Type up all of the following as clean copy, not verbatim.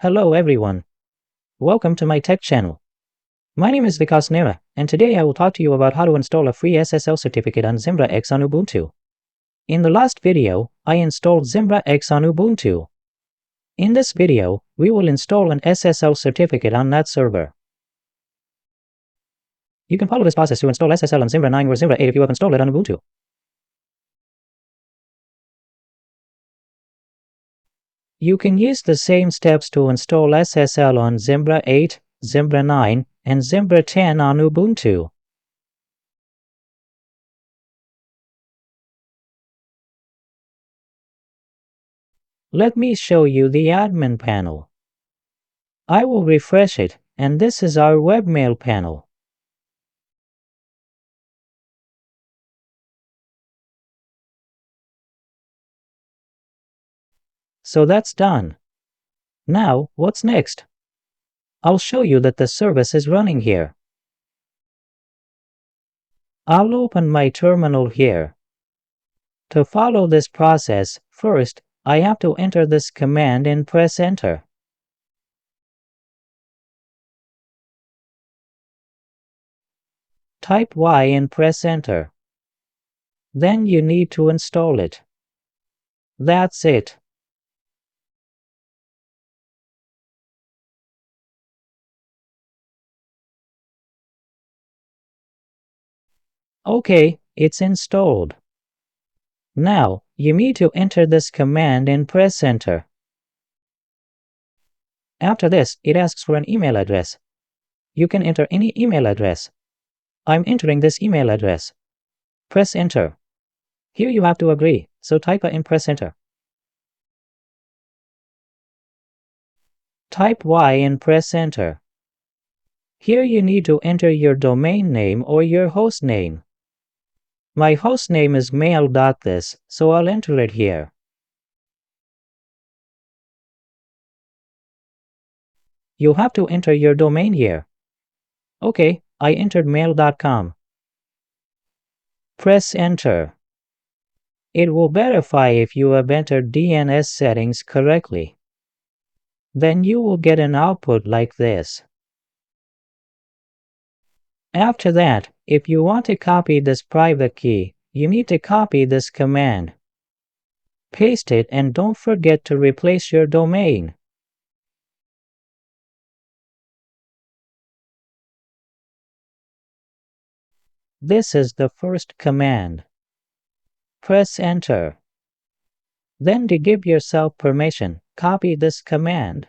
Hello everyone, welcome to my tech channel. My name is Vikas Nera, and today I will talk to you about how to install a free SSL certificate on Zimbra X on Ubuntu. In the last video, I installed Zimbra X on Ubuntu. In this video, we will install an SSL certificate on that server. You can follow this process to install SSL on Zimbra 9 or Zimbra 8 if you have installed it on Ubuntu. You can use the same steps to install SSL on Zimbra 8, Zimbra 9, and Zimbra 10 on Ubuntu. Let me show you the admin panel. I will refresh it, and this is our webmail panel. So that's done. Now, what's next? I'll show you that the service is running here. I'll open my terminal here. To follow this process, first, I have to enter this command and press enter. Type Y and press enter. Then you need to install it. That's it. Okay, it's installed. Now, you need to enter this command and press enter. After this, it asks for an email address. You can enter any email address. I'm entering this email address. Press enter. Here you have to agree, so type and press enter. Type Y and press enter. Here you need to enter your domain name or your host name. My host name is mail.this, so I'll enter it here. You'll have to enter your domain here. Okay, I entered mail.com. Press enter. It will verify if you have entered DNS settings correctly. Then you will get an output like this. After that, if you want to copy this private key, you need to copy this command. Paste it and don't forget to replace your domain. This is the first command. Press enter. Then to give yourself permission, copy this command.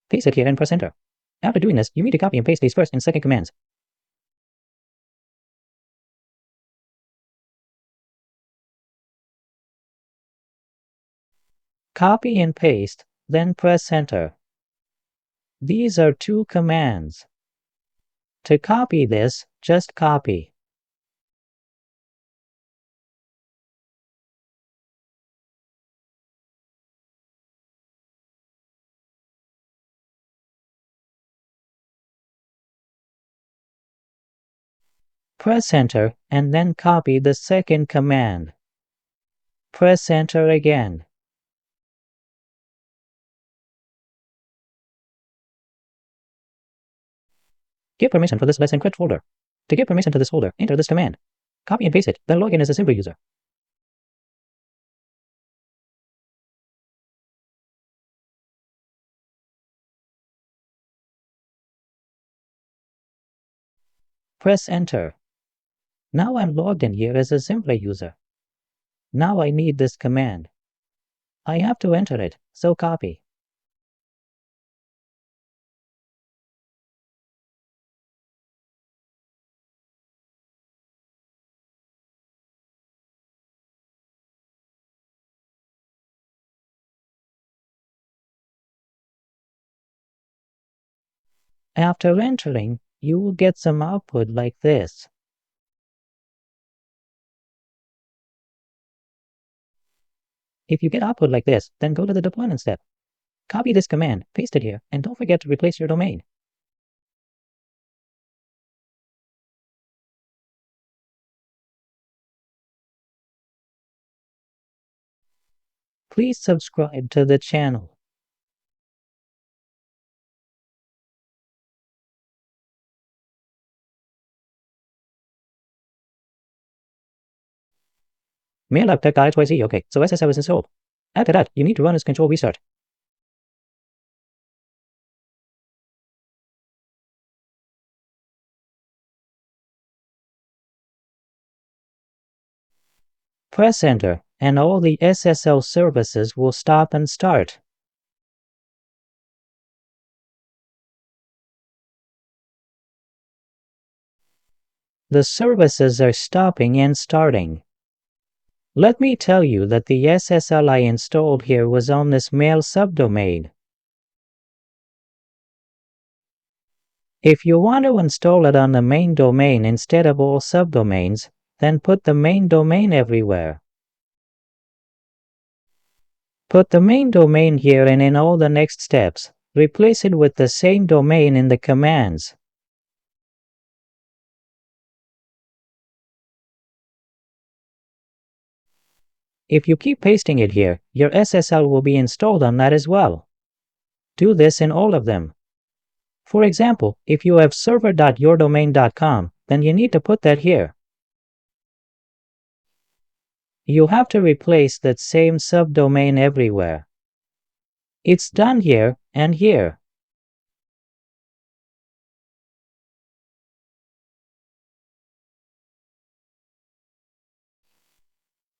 Paste it here and press enter. After doing this, you need to copy and paste these first and second commands. Copy and paste, then press enter. These are two commands. To copy this, just copy. Press enter and then copy the second command. Press enter again. Give permission for this Let's Encrypt folder. To give permission to this folder, enter this command. Copy and paste it, then log in as a Zimbra user. Press enter. Now I'm logged in here as a Zimbra user. Now I need this command. I have to enter it, so copy. After entering, you will get some output like this. If you get output like this, then go to the deployment step. Copy this command, paste it here, and don't forget to replace your domain. please subscribe to the channel. Mail up tech guide YZ. Okay, so SSL is installed. After that, you need to run as control restart. Press enter, and all the SSL services will stop and start. The services are stopping and starting. Let me tell you that the SSL I installed here was on this mail subdomain. If you want to install it on the main domain instead of all subdomains, then put the main domain everywhere. Put the main domain here, and in all the next steps, replace it with the same domain in the commands. If you keep pasting it here, your SSL will be installed on that as well. Do this in all of them. For example, if you have server.yourdomain.com, then you need to put that here. You have to replace that same subdomain everywhere. It's done here and here.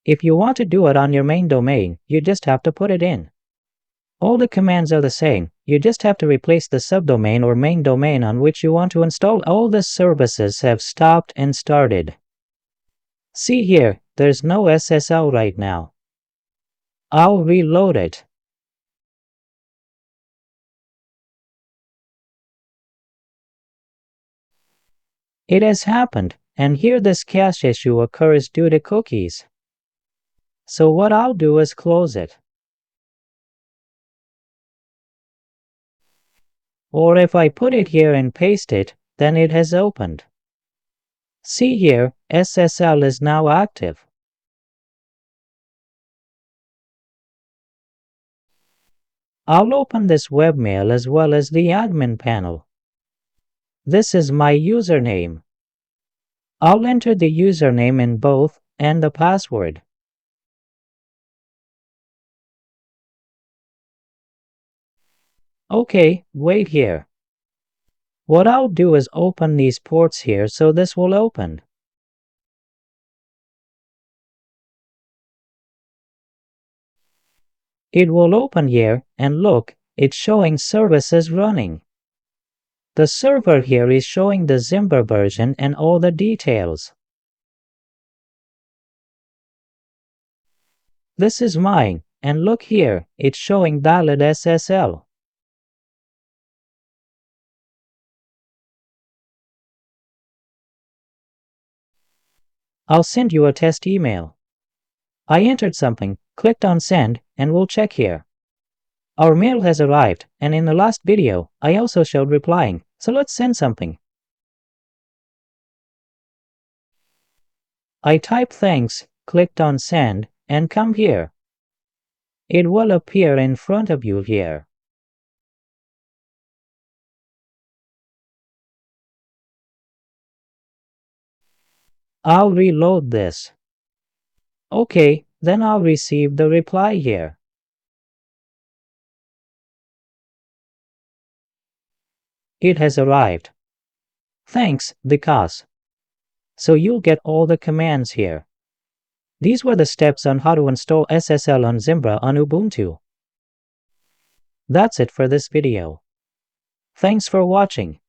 If you want to do it on your main domain, you just have to put it in. All the commands are the same, you just have to replace the subdomain or main domain on which you want to install. All the services have stopped and started. See here, there's no SSL right now. I'll reload it. It has happened, and here this cache issue occurs due to cookies. So what I'll do is close it. Or if I put it here and paste it, then it has opened. See here, SSL is now active. I'll open this webmail as well as the admin panel. This is my username. I'll enter the username in both and the password. Okay, wait here. What I'll do is open these ports here, so this will open. It will open here, and look, it's showing services running. The server here is showing the Zimbra version and all the details. This is mine, and look here, it's showing valid SSL. I'll send you a test email. I entered something, clicked on send, and we'll check here. Our mail has arrived, and in the last video, I also showed replying, so let's send something. I type thanks, clicked on send, and come here. It will appear in front of you here. I'll reload this. Okay, then I'll receive the reply here. It has arrived. Thanks, Vikas. So you'll get all the commands here. These were the steps on how to install SSL on Zimbra on Ubuntu. That's it for this video. Thanks for watching.